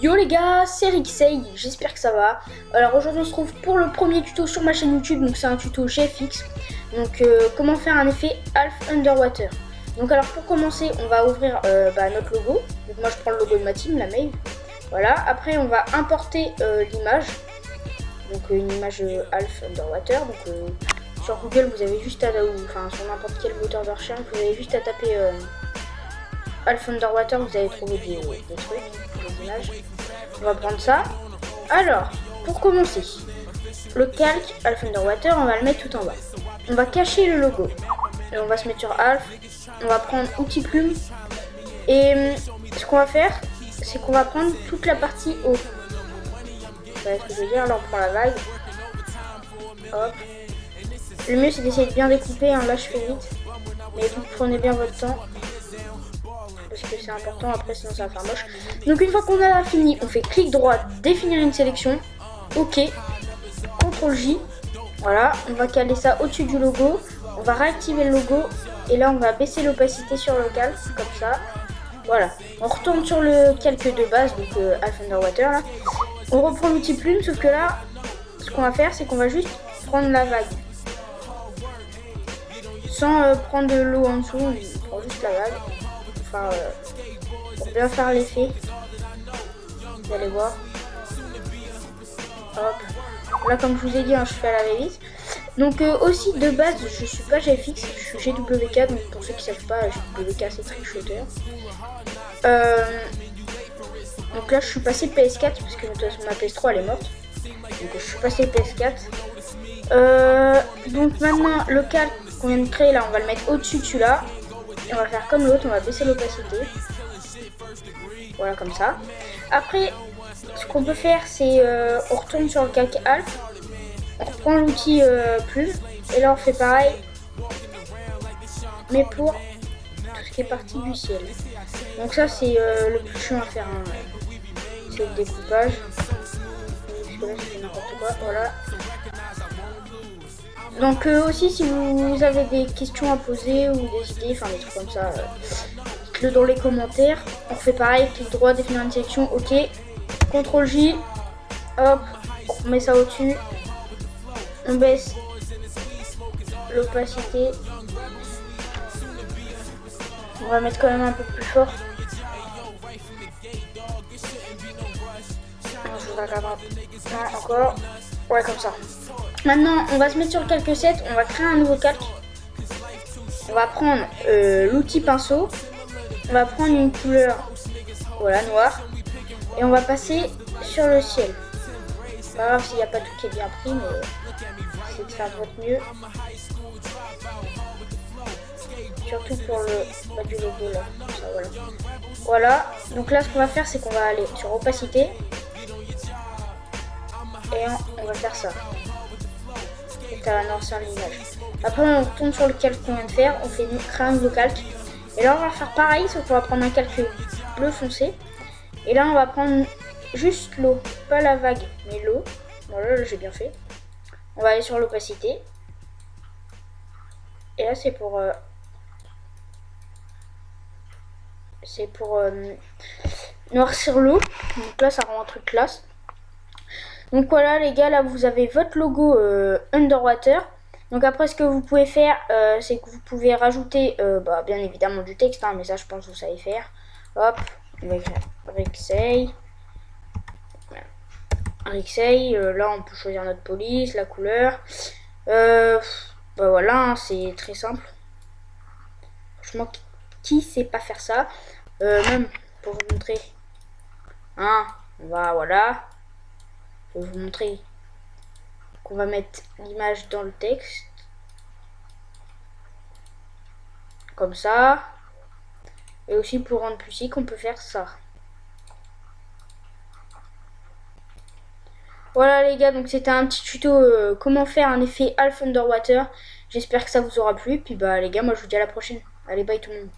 Yo les gars, c'est Rixey, j'espère que ça va. Alors aujourd'hui on se trouve pour le premier tuto sur ma chaîne YouTube, donc c'est un tuto GFX. Donc comment faire un effet Half Underwater. Donc alors pour commencer on va ouvrir notre logo. Donc moi je prends le logo de ma team, la Maeve. Voilà, après on va importer l'image. Donc une image Half Underwater. Donc sur Google vous avez juste à, enfin sur n'importe quel moteur de recherche, vous avez juste à taper Half Underwater, vous allez trouver des trucs, des images. On va prendre ça. Alors, pour commencer, le calque Half Underwater, on va le mettre tout en bas. On va cacher le logo. Et on va se mettre sur Half. On va prendre outil plume. Et ce qu'on va faire, c'est qu'on va prendre toute la partie haut. Vous voyez ce que je veux dire? Là, on prend la vague. Hop. Le mieux, c'est d'essayer de bien découper. Hein. Là, je fais vite. Mais vous prenez bien votre temps. Parce que c'est important, après sinon ça va faire moche. Donc une fois qu'on a fini, on fait clic droit, définir une sélection, OK, CTRL J, voilà, on va caler ça au-dessus du logo, on va réactiver le logo, et là on va baisser l'opacité sur le calque, comme ça, voilà. On retourne sur le calque de base, donc Half Underwater, là. On reprend l'outil plume, sauf que là, ce qu'on va faire, c'est qu'on va juste prendre la vague. Sans prendre de l'eau en dessous, on prend juste la vague. Enfin, pour bien faire l'effet, vous allez voir. Hop. Là, comme je vous ai dit, hein, je fais à la va-vite. Donc aussi de base, je suis pas GFX, je suis GWK. Donc pour ceux qui savent pas, GWK c'est trick shooter. Donc là, je suis passé PS4 parce que ma PS3 elle est morte. Donc je suis passé PS4. Donc maintenant, le calque qu'on vient de créer là, on va le mettre au-dessus de celui-là. Et on va faire comme l'autre, on va baisser l'opacité. Voilà, comme ça. Après, ce qu'on peut faire, c'est on retourne sur le calque Half. On reprend l'outil plume. Et là, on fait pareil. Mais pour tout ce qui est partie du ciel. Donc ça, c'est le plus chiant à faire. Hein. C'est le découpage. Parce que là, je fais n'importe quoi. Voilà. Donc aussi si vous avez des questions à poser ou des idées, enfin des trucs comme ça, dites-le dans les commentaires. On fait pareil, clic droit, définir une sélection, OK, CTRL J, hop, on met ça au-dessus, on baisse l'opacité, on va mettre quand même un peu plus fort. Je vous regarde encore, ouais comme ça. Maintenant, on va se mettre sur le calque 7, on va créer un nouveau calque. On va prendre l'outil pinceau. On va prendre une couleur, voilà, noire. Et on va passer sur le ciel. Pas grave s'il n'y a pas tout qui est bien pris, mais c'est de faire de votre mieux. Surtout pour le bas du logo là. Ça, voilà. Voilà, donc là ce qu'on va faire, c'est qu'on va aller sur opacité. Et on va faire ça. À noircir l'image. Après on retourne sur le calque qu'on vient de faire, on fait créer un nouveau calque. Et là on va faire pareil, sauf qu'on va prendre un calque bleu foncé. Et là on va prendre juste l'eau, pas la vague, mais l'eau. Voilà, là j'ai bien fait. On va aller sur l'opacité. Et là c'est pour noircir l'eau. Donc là ça rend un truc classe. Donc voilà les gars, là vous avez votre logo Underwater. Donc après ce que vous pouvez faire, c'est que vous pouvez rajouter bien évidemment du texte, hein, mais ça je pense que vous savez faire. Hop, avec Rixey. Rixey, là on peut choisir notre police, la couleur. Voilà, hein, c'est très simple. Franchement, qui sait pas faire ça? Même pour vous montrer. Hein, voilà. Je vais vous montrer qu'on va mettre l'image dans le texte. Comme ça. Et aussi pour rendre plus chic, on peut faire ça. Voilà les gars, donc c'était un petit tuto comment faire un effet Half Underwater. J'espère que ça vous aura plu. Puis bah les gars, moi je vous dis à la prochaine. Allez, bye tout le monde.